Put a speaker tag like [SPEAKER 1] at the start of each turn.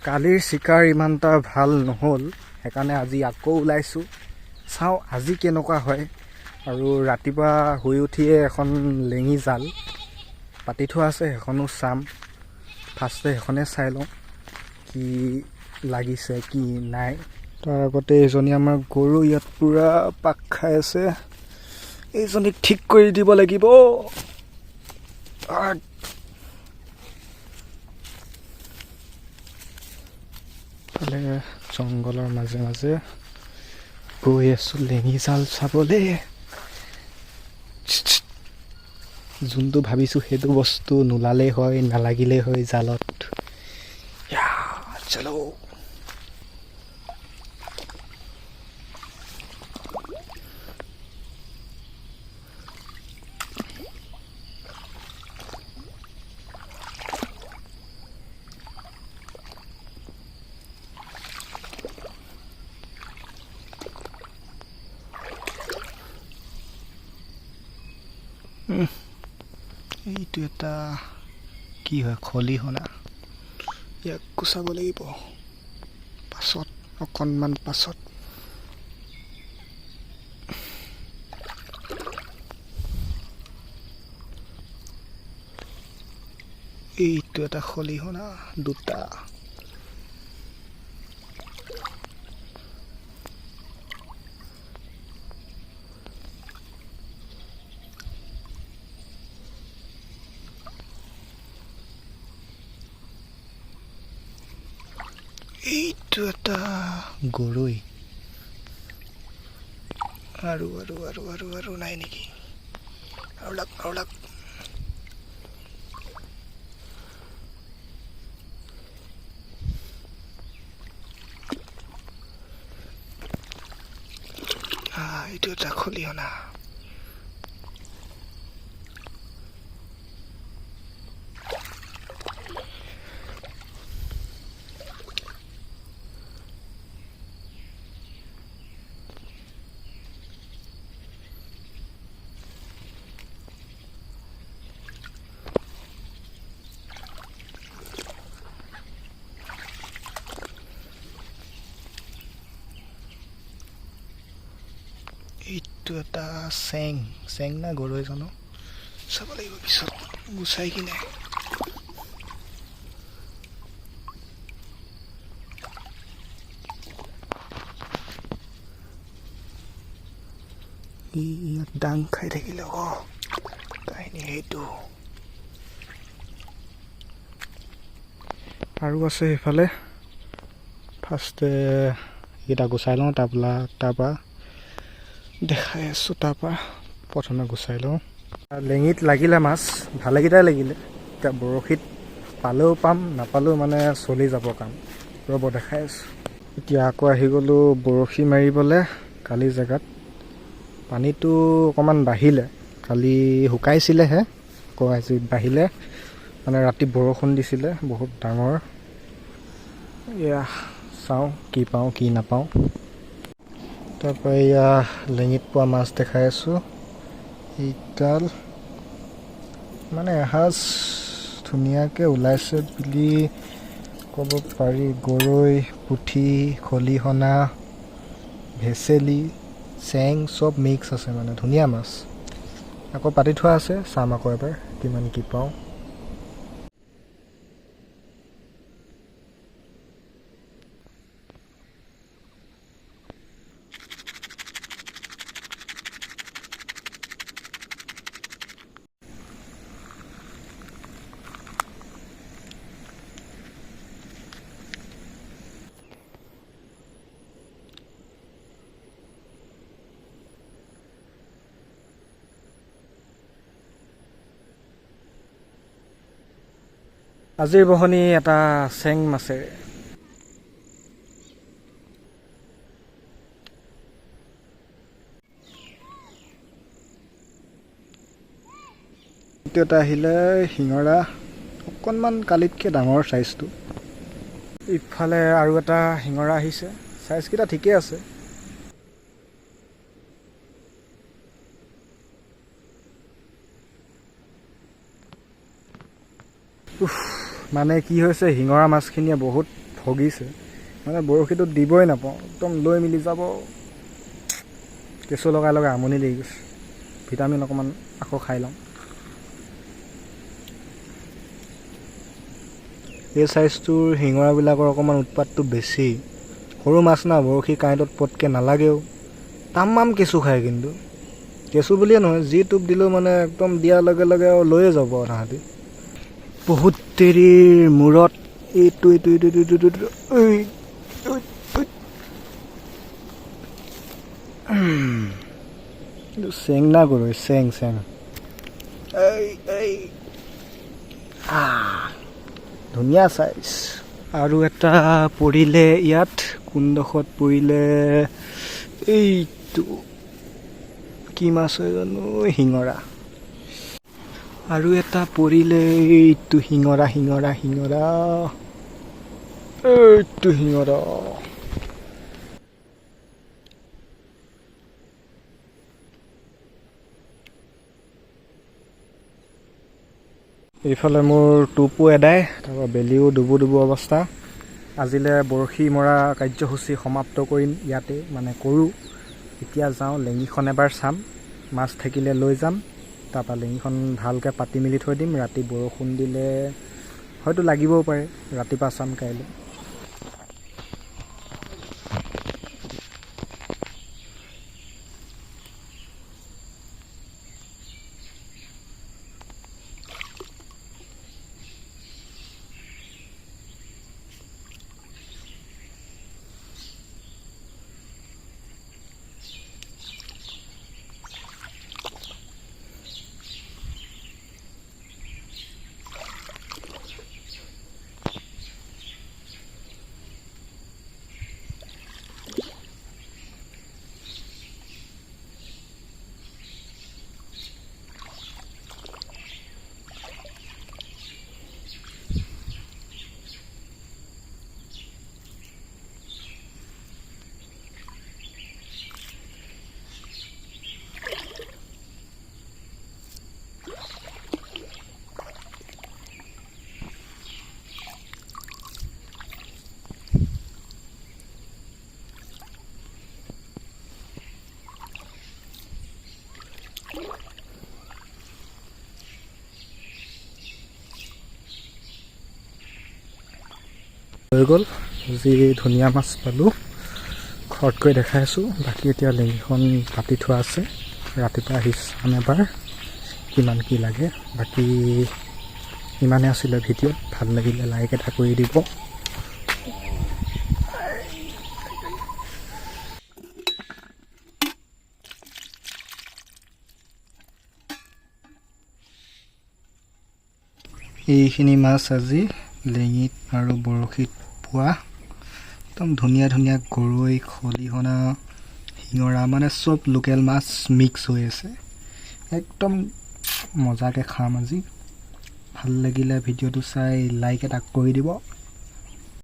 [SPEAKER 1] কালিৰ চিকাৰ ইমানটা ভাল নহ'ল, সেইকাৰণে আজি আকৌ ওলাইছোঁ। চাওঁ আজি কেনেকুৱা হয়। আৰু ৰাতিপুৱা শুই উঠিয়ে এখন লেঙি জাল পাতি থোৱা আছে, সেইখনো চাম। ফাৰ্ষ্টে সেইখনে চাই লওঁ কি লাগিছে কি নাই। তাৰ আগতে এইজনী আমাৰ গৰু ইয়াত পূৰা পাক খাই আছে, এইজনীক ঠিক কৰি দিব লাগিব। ফালে জংঘলৰ মাজে মাজে গৈ আছোঁ লেঙি জাল চাবলৈ। যোনটো ভাবিছোঁ সেইটো বস্তু নোলালেই হয়, নালাগিলেই হয় জালত। চলো। এইটো এটা কি হয়, খলিহনা। ইয়াক গুচাব লাগিব পাছত, অকণমান পাছত। এইটো এটা খলিহনা, দুটা। এইটো এটা গৰৈ। আৰু আৰু আৰু আৰু আৰু নাই নেকি? আৰু লাগ আৰু লাগ। এইটো এটা খলিহনা। এইটো এটা চেং, চেং না গৰৈ জানো, চাব লাগিব পিছত গুচাই কিনে। ইয়াত ডাং খাই থাকিলে কাহিনী সেইটো। আৰু আছে সেইফালে। ফাৰ্ষ্টে এইকেইটা গুচাই লওঁ, তাৰপৰা দেখাই আছোঁ। তাৰপৰা প্ৰথমে গুচাই লওঁ। লেঙিত লাগিলে মাছ, ভালেকেইটাই লাগিলে। এতিয়া বৰশীত পালেও পাম, নাপালেও মানে চলি যাব কাম। ৰ'ব দেখাই আছোঁ। এতিয়া আকৌ আহি গ'লোঁ বৰশী মাৰিবলৈ কালি জেগাত। পানীটো অকণমান বাঢ়িলে, কালি শুকাইছিলেহে, আকৌ আজি বাঢ়িলে। মানে ৰাতি বৰষুণ দিছিলে বহুত ডাঙৰ। এয়া চাওঁ কি পাওঁ কি নাপাওঁ। তাৰপৰা এয়া লেঙিত পোৱা মাছ দেখাই আছোঁ। এইডাল মানে এসাঁজ ধুনীয়াকৈ ওলাইছে বুলি ক'ব পাৰি। গৰৈ, পুঠি, খলিহনা, ভেচেলি, চেং চব মিক্স আছে, মানে ধুনীয়া মাছ। আকৌ পাতি থোৱা আছে, চাম আকৌ এবাৰ কিমান কি পাওঁ। আজিৰ বহনি এটা চেং মাছেৰে। এটা আহিলে শিঙৰা, অকণমান কালিতকৈ ডাঙৰ চাইজটো। ইফালে আৰু এটা শিঙৰা আহিছে, চাইজকেইটা ঠিকেই আছে। মানে কি হৈছে, শিঙৰা মাছখিনিয়ে বহুত ঠগিছে মানে বৰশীটো দিবই নাপাওঁ একদম লৈ মিলি যাব কেঁচু লগাই লগাই আমনি লাগি গৈছে ভিটামিন অকণমান আকৌ খাই লওঁ এই চাইজটোৰ শিঙৰাবিলাকৰ অকণমান উৎপাতটো বেছি সৰু মাছ না বৰশী কাঁইটত পটকৈ নালাগেও তামাম কেঁচু খায় কিন্তু কেঁচু বুলিয়ে নহয় যি টোপ দিলেও মানে একদম দিয়াৰ লগে লগে আৰু লৈয়ে যাব তাহাঁতি বহুত দেৰিৰ মূৰত এইটো চেং না গৰৈ চেং ধুনীয়া চাইজ আৰু এটা পৰিলে ইয়াত কোনডোখৰত পৰিলে এইটো কি মাছ হয় জানো শিঙৰা আৰু এটা পৰিলে এইটো শিঙৰা এইটো শিঙৰা এইফালে মোৰ টোপো এদায় তাৰপৰা বেলিও ডুবু অৱস্থা আজিলৈ বৰশী মৰা কাৰ্যসূচী সমাপ্ত কৰিম ইয়াতে মানে কৰোঁ এতিয়া যাওঁ লেঙিখন এবাৰ চাম মাছ থাকিলে লৈ যাম তাৰপৰা লেঙিখন ভালকৈ পাতি মেলি থৈ দিম ৰাতি বৰষুণ দিলে হয়তো লাগিবও পাৰে ৰাতিপুৱা চাম কাইলৈ হৈ গ'ল যি ধুনীয়া মাছ পালোঁ ঘৰত গৈ দেখাই আছোঁ বাকী এতিয়া লেঙিখন পাতি থোৱা আছে ৰাতিপুৱা আহি চাম এবাৰ কিমান কি লাগে বাকী ইমানে আছিলে ভিডিঅ'ত ভাল লাগিলে লাইক এটা কৰি দিব এইখিনি মাছ আজি লেঙিত আৰু বৰশীত পোৱা একদম ধুনীয়া গৰৈ খলিহনা শিঙৰা মানে চব লোকেল মাছ মিক্স হৈ আছে একদম মজাকৈ খাম আজি ভাল লাগিলে ভিডিঅ'টো চাই লাইক এটা কৰি দিব